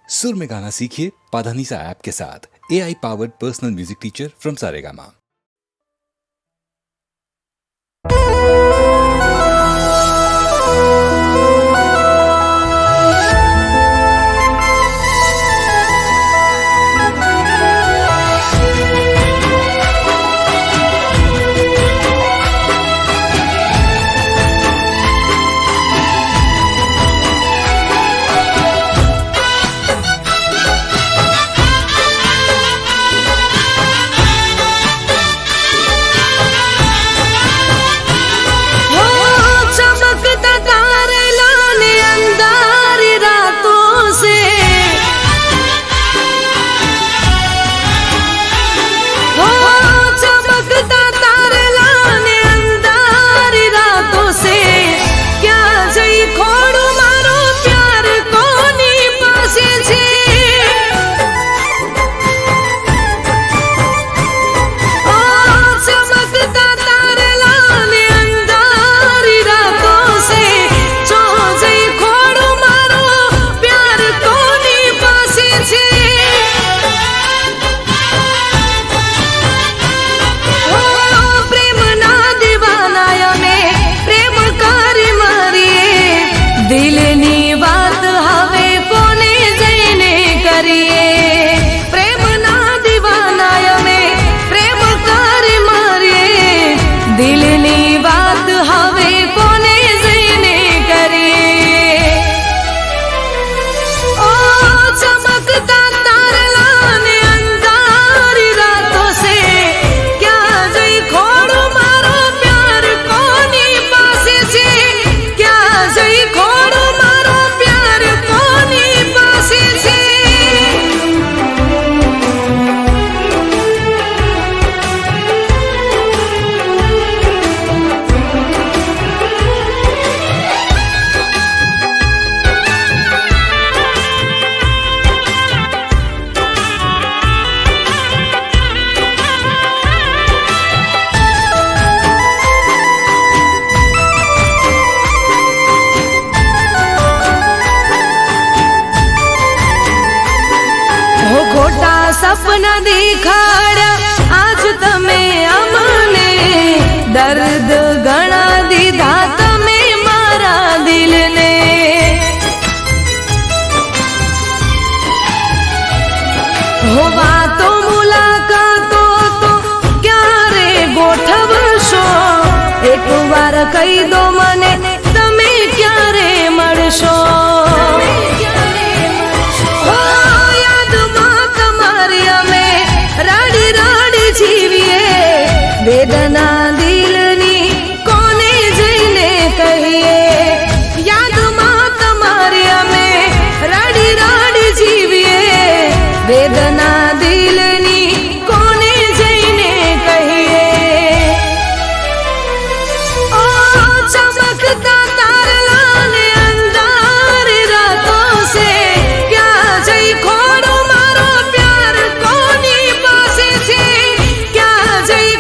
सुर में गाना सीखिए पाधानीसा ऐप के साथ। AI powered personal music teacher from Saregama. सपना देखाड़ा आज तमे अमने दर्द गणा दीधा तमे मारा दिल ने होवा तो मुलाकातो तो क्यारे गोठवशो एक बार कही दो मने तमे क्यारे मळशो वेदना दिलनी कोने जईने कहिए याद मां तमारी अमे राडी राडी जीविए वेदना दिलनी कोने जईने कहिए ओ चमकता तारला ने अंधार रातों से क्या जई खोड़ो मारो प्यार कोनी पासे छे क्या जई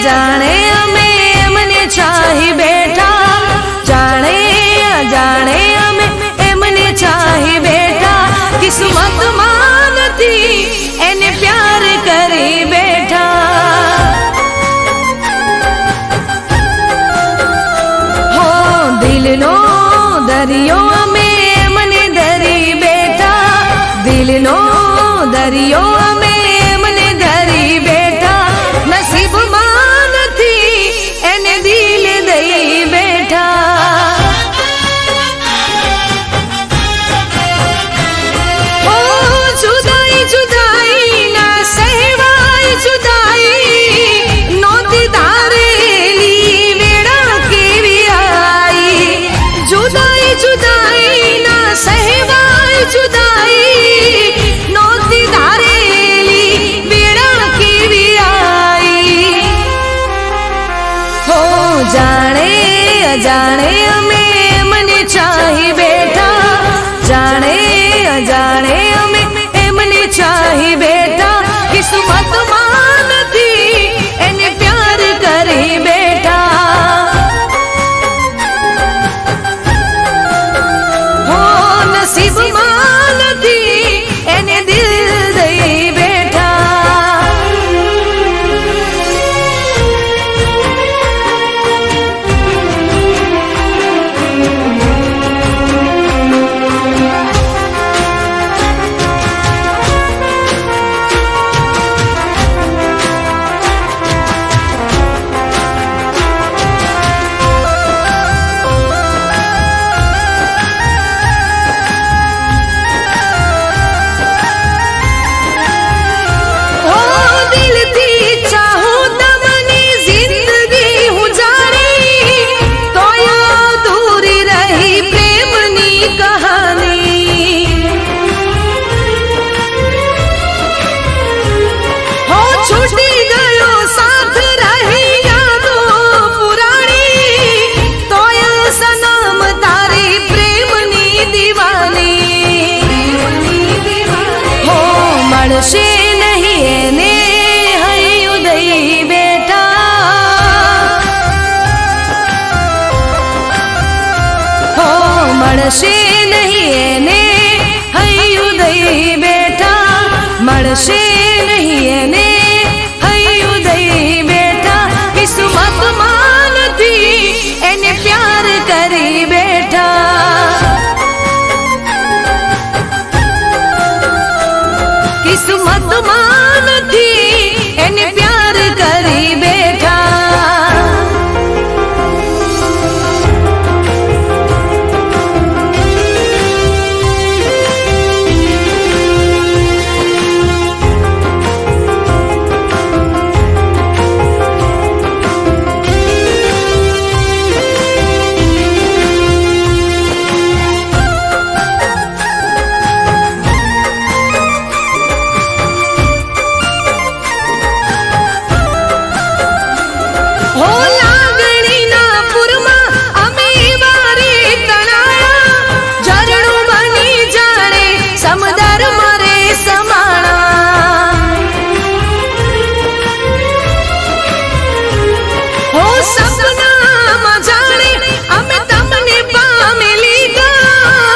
અજાણે અમે એમને ચાહી બેઠા, જાણે અજાણે અમે એમને ચાહી બેઠા, કિસ્મતમાં નથી એને પ્યાર કરી બેઠા. હો દિલનો દરિયો અમે એમને ધરી બેઠા, દિલનો દરિયો અમે એમને ધરી બેઠા, નસીબમાં નથી એને દિલ દઈ બેઠા. ઓ જુદાઈ જુદાઈ ના સહેવાય જુદાઈ, નોતી ધારેલી વેળા કેવી આઈ. જુદાઈ જુદાઈ ના સહેવાય જુદાઈ, નોતી ધારેલી વેળા કેવી આઈ. હો જાણે અજાણે અમે એમને ચાહી બેઠા, જાણે અજાણે અમે એમને ચાહી બેઠા, કિસ્મતમાં નથી એને પ્યાર કરી બેઠા. હો નસીબમાં નથી એને દિલ દઈ બેઠા. હો દિલથી ચાહું તમની જિંદગી હું જાણી, તોય અધૂરી રહી પ્રેમની કહાની. હો છૂટી ગયો સાથ રહી યાદો પુરાણી, તોય સનમ તારી પ્રેમની દીવાની. હો મળશે નહીં એને હૈયું દઈ બેઠા, હો મળશે નહીં એને હૈયું દઈ બેઠા, મળશે નહીં એને હૈયું દઈ બેઠા, કિસ્મતમાં નથી એને પ્યાર કરી બેઠા. કિસ્મતમાં નથી એને પ્યાર કરી બેઠા. હો લાગણીના પૂરમાં અમે વારે તણાયા, ઝરણું બની જાણે સમદર મારે સમાણા. હો સપનામાં જાણે અમે તમને પામી લીધા,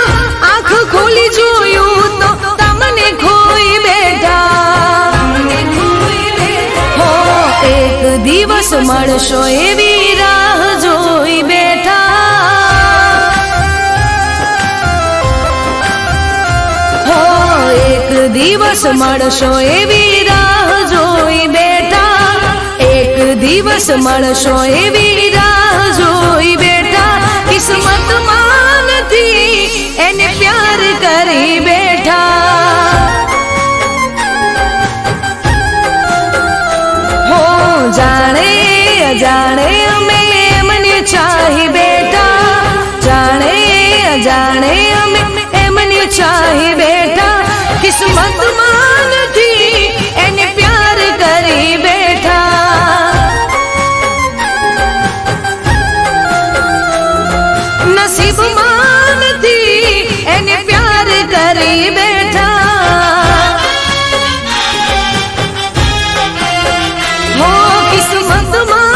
આંખ ખોલી જોયું તો તમને ખોઈ બેઠા. હો એક દિવસ મળશો એવી રાહ જોઈ બેઠા, હો એક દિવસ મળશો એવી રાહ જોઈ બેઠા, એક દિવસ મળશો એવી રાહ જોઈ બેઠા, કિસ્મતમાં નથી એને પ્યાર કરી બેઠા. હો જાણે અજાણે અમે એમને ચાહી બેઠા, જાણે અજાણે અમે એમને ચાહી બેઠા, કિસ્મતમાં નથી એને પ્યાર કરી બેઠા. નસીબમાં નથી એને પ્યાર કરી બેઠા. હો કિસ્મતમાં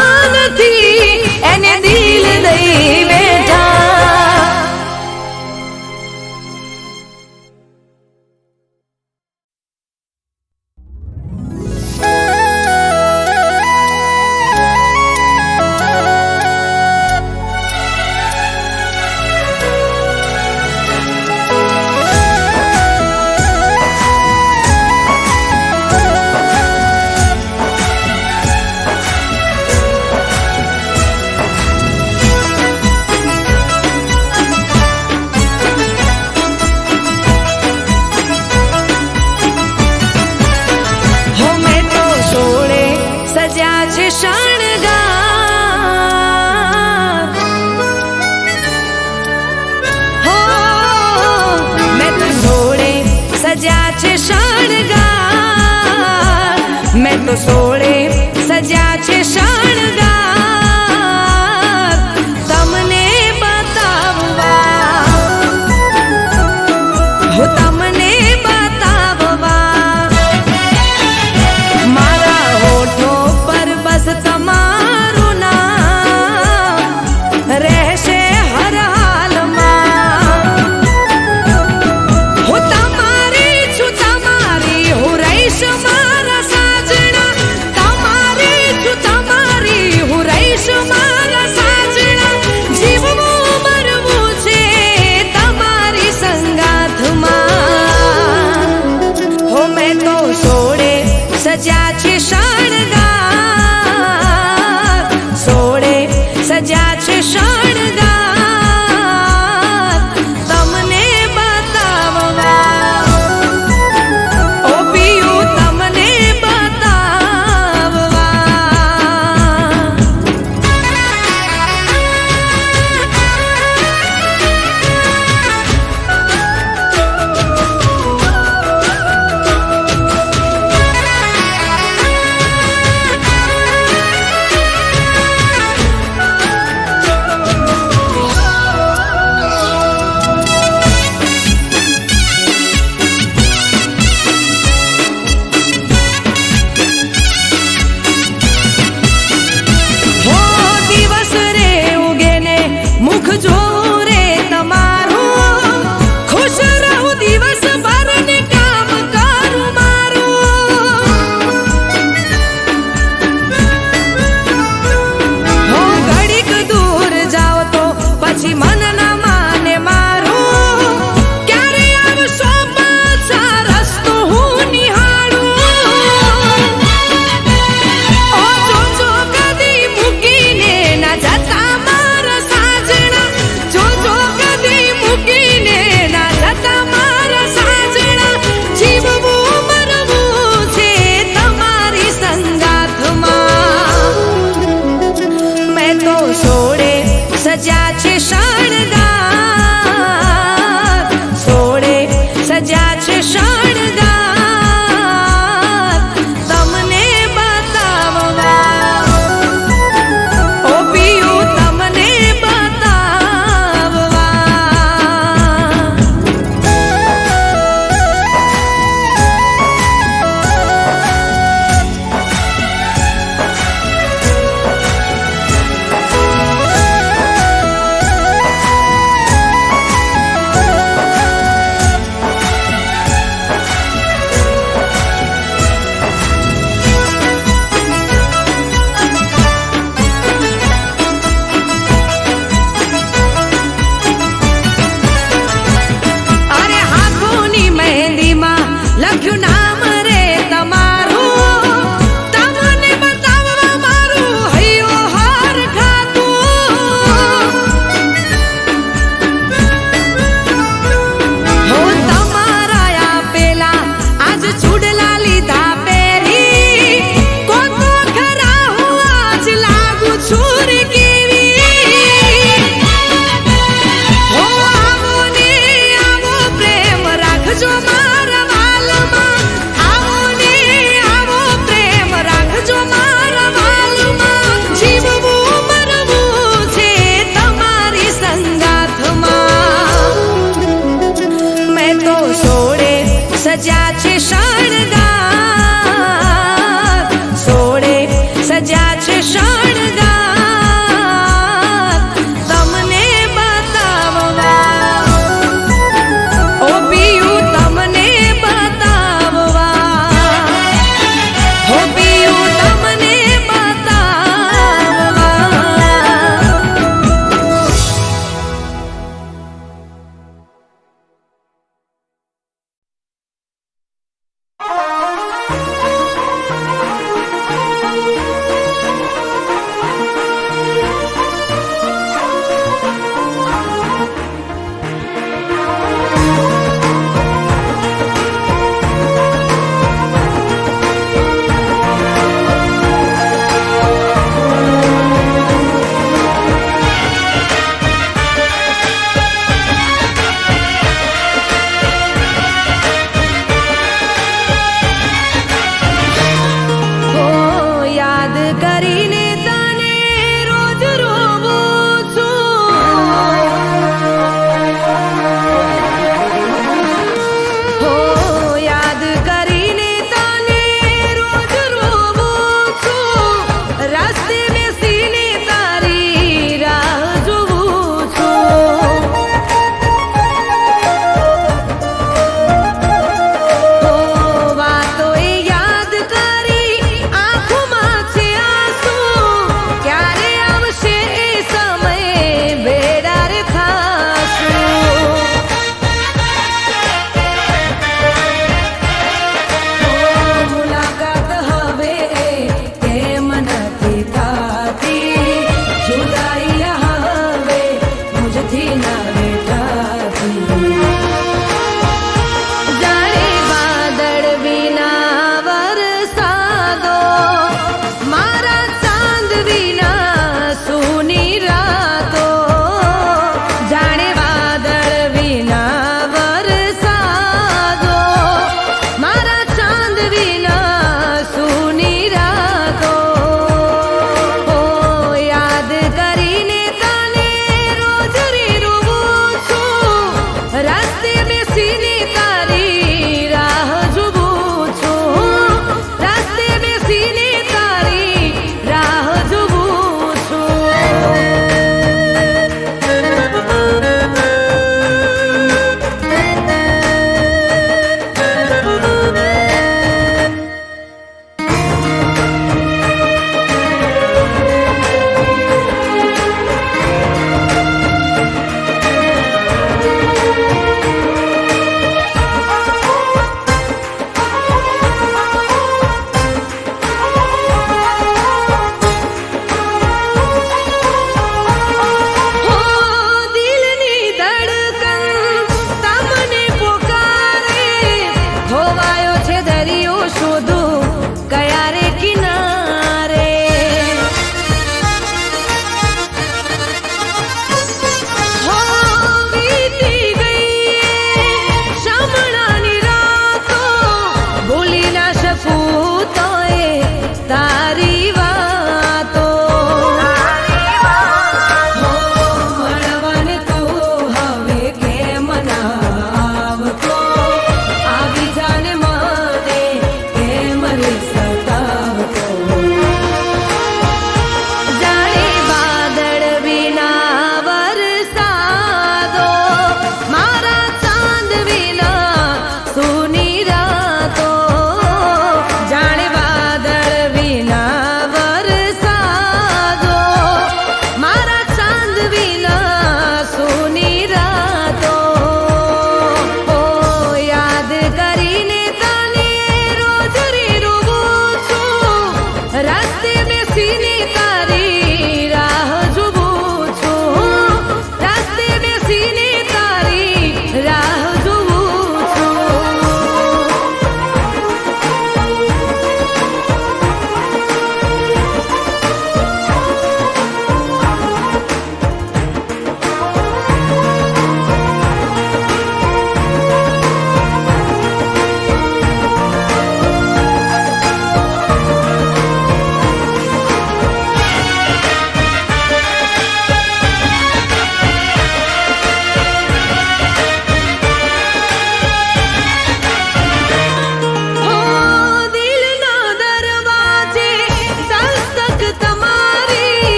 છે શણગાર, મેં તો સોળે સજ્યા છે શણગાર, તમને બતાવવા, હું તમને બતાવવા, મારા હોઠો પર બસ તમારું નામ રહેશે હર હાલમાં. હું તમારી છું, તમારી હું રહીશ મારા સાજણા, તમારી છું, તમારી હું રહીશ મારા સાજણા, જીવવું મરવું છે તમારી સંગાથમાં. હો મેં તો સોળે સજ્યા છે શણગાર, સોળે સજ્યા છે શણગાર, તમને બતાવવા, ઓ પિયું તમને બતાવવા. હો દિવસ રે ઉગે ને મુખ જોઉં રે તમારું, ખુશ રહું દિવસ ભર ને કામ કરું મારું. હો ઘડીક દૂર જાઓ તો પછી મન ના માને મારું, ક્યારે આવશો પાછા રસ્તો હું નિહાળું. ઓ જોજો કદી મૂકીને ના જતા મારા સાજણા, જોજો કદી મૂકીને ના જતા મારા સાજણા, જીવવું મરવું છે તમારી સંગાથમાં. મેં તો સોળે સજ્યા છે શણગાર, સોળે સજ્યા છે શણગાર, તમને બતાવવા, ઓ પિયું તમને બતાવવા. અરે હાથોની મહેંદીમાં લખ્યું નામ રે તમારું, તમને બતાવવા મારું હૈયો હાર ખાતું. હો તમારા આપેલા આજ ચૂડલા લીધા પહેરી, કોકો ખરા હું આજ લાગુ છું રે કેવી. હો આવો ને આવો પ્રેમ રાખજો મારા વાલમાં, આવો ને આવો પ્રેમ રાખજો મારા વાલમાં, જીવવું મરવું છે તમારી સંગાથમાં. મેં તો સોળે સજ્યા છે શણગાર, સોળે સજ્યા છે શણગાર, તમને બતાવવા, ઓ પિયું તમને બતાવવા, હો પિયું તમને બતાવવા.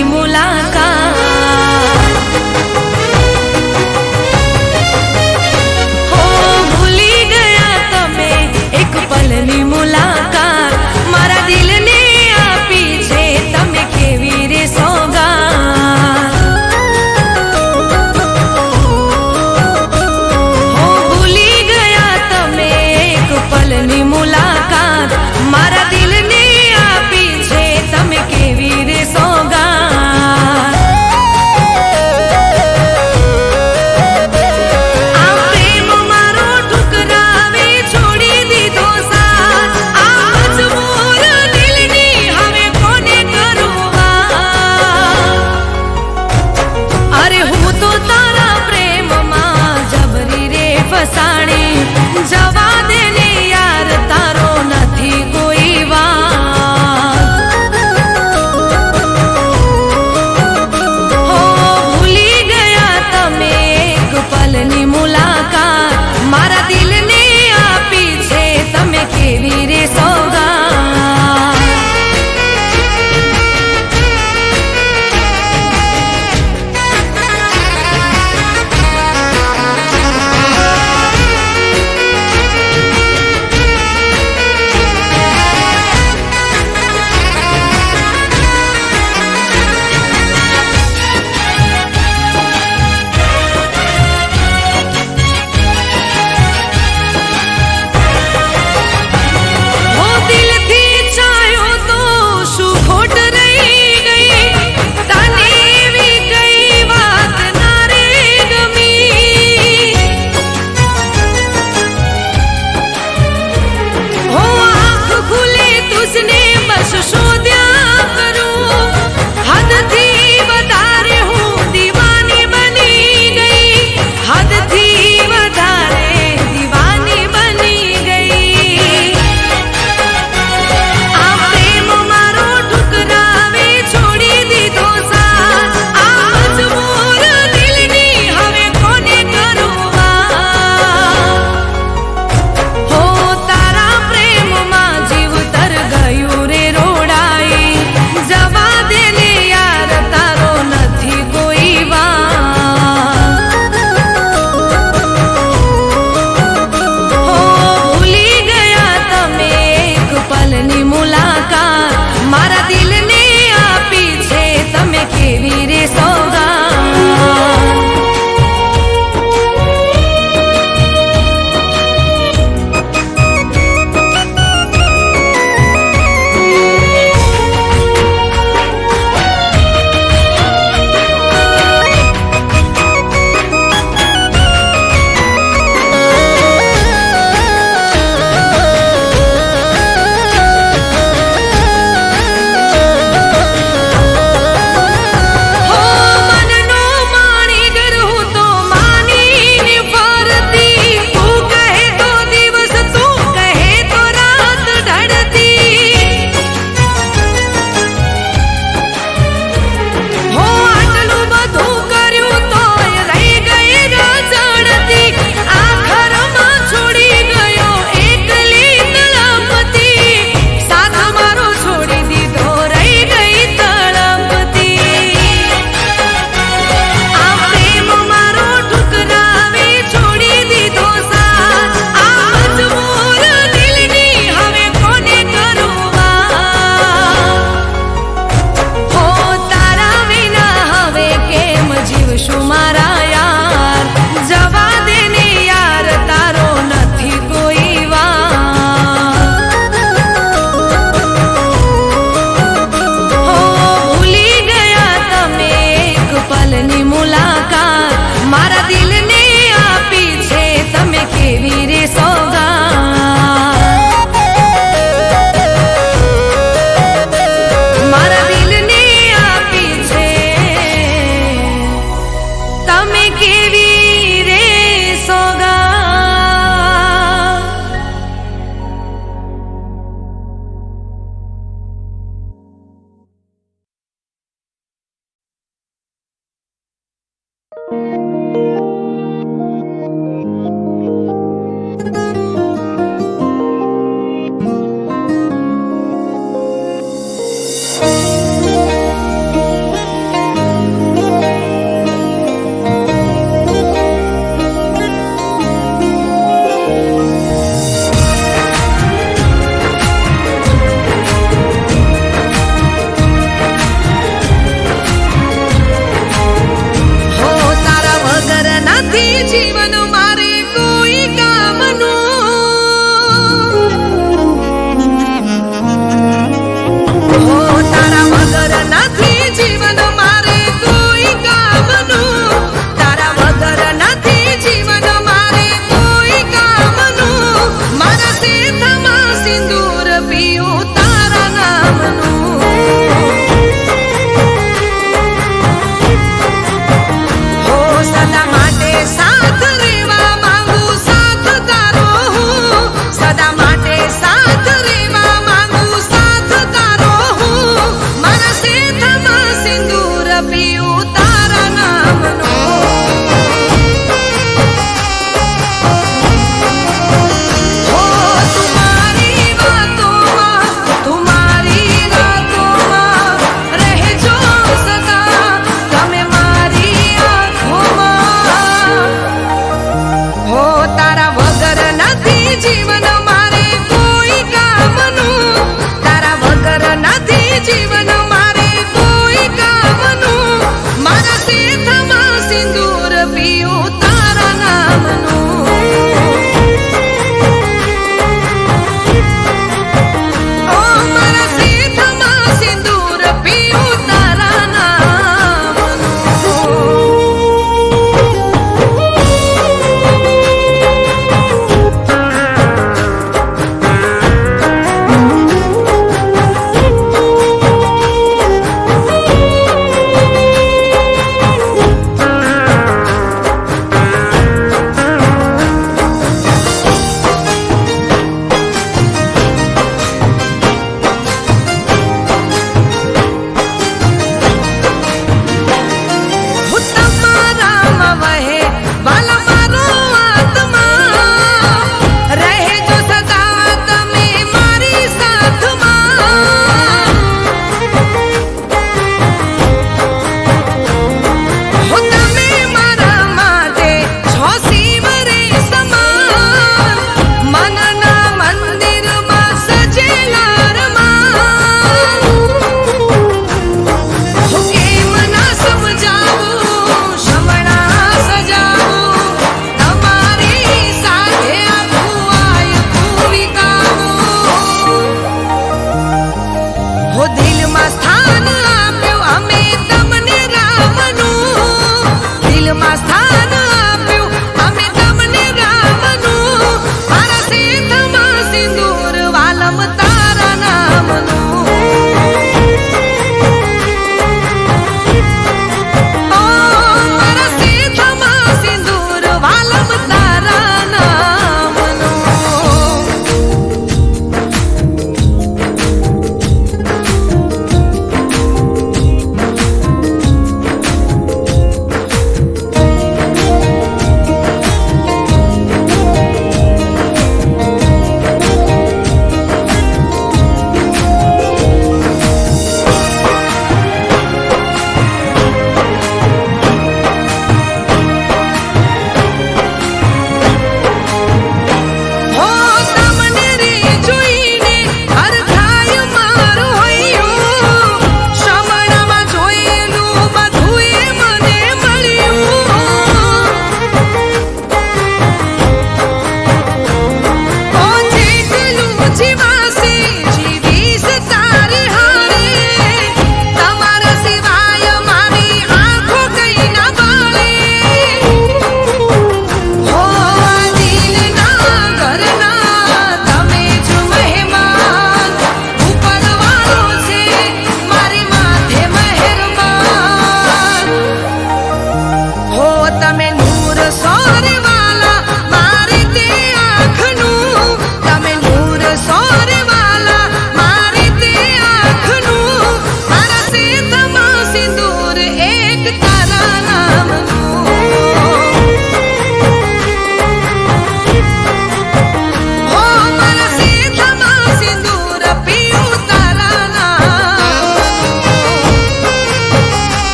પલની મુલાકાત. હો ભૂલી ગયા તમે એક પલની મુલાકાત, મારા દિલને આપી છે તમે કેવી રે સોગાત. હો ભૂલી ગયા તમે એક પલની મુલાકાત, મારા દિલને આપી છે તમે કેવી રે સોગાત. આ પ્રેમ મારો ઠુકરાવે છોડી દીધો સાથ, આ મજબૂર દિલની હવે કોને કરું વાત. અરે હું તો તારા પ્રેમમાં જબરી રે ફસાણી, જવા દે ને યાર તારો નથી કોઈ વાત. હો ભૂલી ગયા તમે એક પલની મુલાકાત, મારા દિલને આપી છે તમે કેવી રે સોગાત. હો દિલથી ચાહ્યો તો શું ખોટ રહી ગઈ, તને એવી કઈ વાત ના રે ગમી. હો આંખ ખુલે તુજને બસ શોધ્યા કરું, હદથી વધારે હું દીવાની બની ગઈ, હદથી વધારે દીવાની બની ગઈ. આ પ્રેમ મારો ઠુકરાવે છોડી દીધો સાથ, આ મજબૂર દિલની હવે કોને કરું વાત. હો તારા પ્રેમમાં જીવતર ગયું રે રોડાઈ, જવા દે ને યાર તારો નથી કોઈ વાત. હો ભૂલી ગયા તમે એક પલની મુલાકાત, મારા દિલને આપી છે તમે કેવી રે સોગાત. હો મનનો માણીગર હું તો માનીને ફરતી, તું કહે તો દિવસ તું કહે તો રાત ઢળતી. હો આટલું બધું કર્યું તોય રહી ગઈ રજડતી, આખરમાં છોડી ગયો એકલી તળપતી, સાથ મારો છોડી દીધો રહી ગઈ તળપતી. આ પ્રેમ મારો ઠુકરાવે છોડી દીધો સાથ, આ મજબૂર દિલની હવે કોને કરું વાત. હો તારા વિના હવે કેમ જીવશું મારા યાર, જવા દે ને યાર તારો નથી કોઈ વાત. હો ભૂલી ગયા તમે એક પલની મુલાકાત, મારા દિલને આપી છે તમે કેવી રે સોગાત. મારા દિલને આપી છે તમે કેવી રે સોગાત. જીવન મારે કોઈ કામનું હો તારા વગર નથી જીવન મારે કોઈ કામનું તારા વગર નથી જીવન મારે કોઈ કામનું મારા શેથમાં સિંદૂર પીયું તારા નામનું હો સદા માટે સાથ રેવા માંગુ સાથ તારો હું સદા માટે સાથ રેવા માંગુ સાથ તારો હું મારા શેથમાં સિંદૂર પીયું તારા નામનું હો તુમારી વાતોમાં તુમારી રાતોમાં રહેજો સદા તમે મારી આંખોમાં હો તારા વગર નથી જીવન મારે કોઈ કામનું તારા વગર નથી જીવન મારે કોઈ કામનું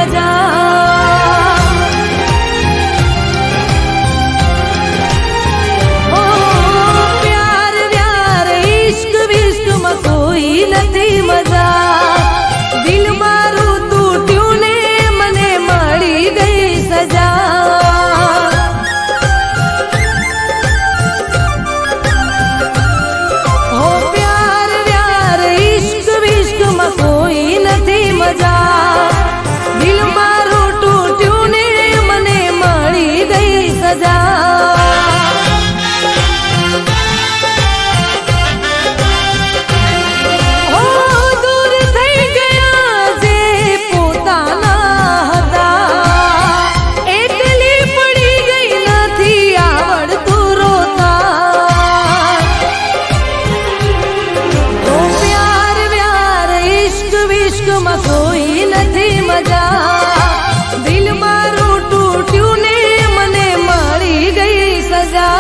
મજા. ઓ પ્યાર વ્યાર ઇશ્ક વિશ્કમાં કોઈ નથી મજા. દિલ મારું તૂટ્યું ને મને મળી ગઈ સજા. હો પ્યાર વ્યાર ઇશ્ક વિશ્કમાં કોઈ નથી મજા. દિલ મારું તૂટ્યું ને મને મળી ગઈ સજા. હો દૂર થઈ ગયા જે પોતાના હતા, એટલી પડી ગઈ નથી આવડતું રોતા. ઓ પ્યાર વ્યાર ઇશ્ક વિશ્કમાં કોઈ નથી મજા. દિલ મારું તૂટ્યું ને મને મળી ગઈ સજા.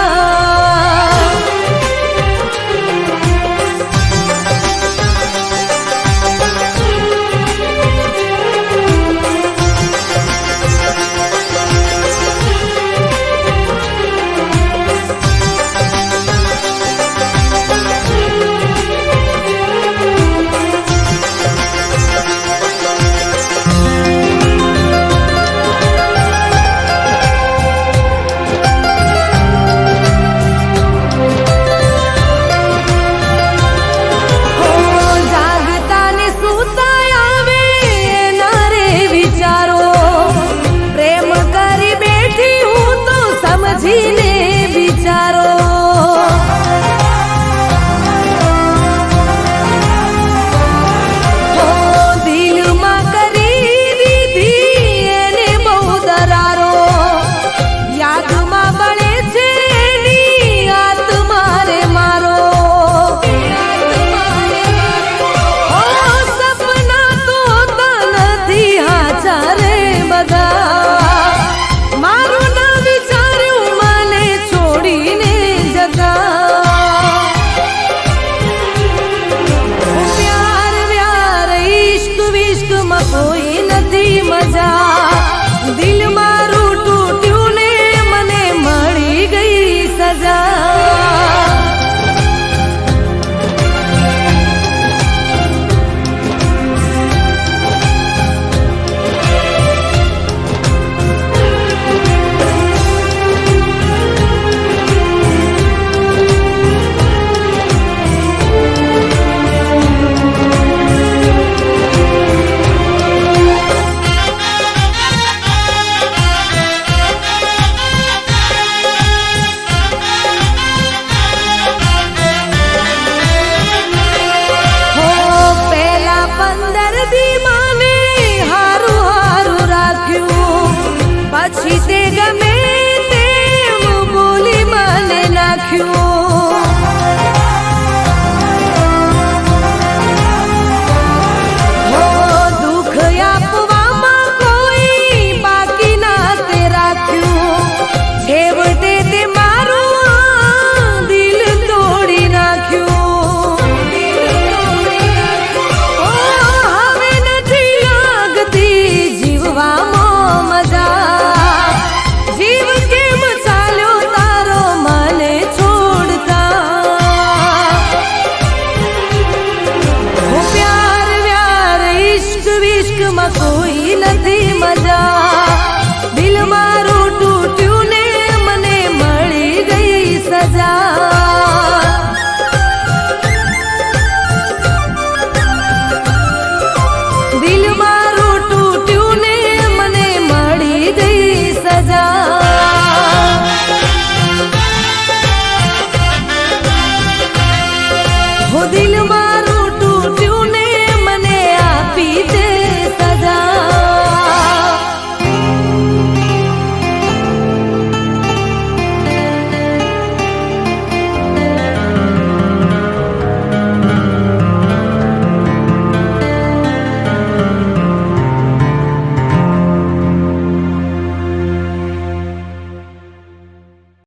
હો જાગતા ને સૂતા આવે એના રે વિચારો. પ્રેમ કરી બેઠી હું તો સમજીને વિચારો. હો દિલમાં કરી દીધી એને બહુ દરારો. યાદમાં બળે છે એની આત્મા રે મારો. ઓ સપના તો હોતા નથી હાચા રે બધા. મારું ના વિચાર્યું મને છોડીને જતા. ઓ પ્યાર વ્યાર ઇશ્ક વિશ્કમાં કોઈ નથી મજા. દિલ મારું તૂટ્યું ને મને મળી ગઈ સજા. હો પેલા 15 દી માને હારું હારું રાખ્યું, પછી તે ગમે તેમ બોલી મને નાખ્યું. હો દુઃખ આપવામાં કોઈ બાકી ના તે રાખ્યું. છેવટે તે મારું દિલ તોડી નાખ્યું. ઓ હવે નથી લાગતી જીવવામાં મજા. જીવ કેમ ચાલ્યો તારો મને છોડતા. ઓ પ્યાર વ્યાર ઇશ્ક વિશ્કમાં કોઈ નથી મજા. દિલ મારું તૂટ્યું ને મને મળી ગઈ સજા.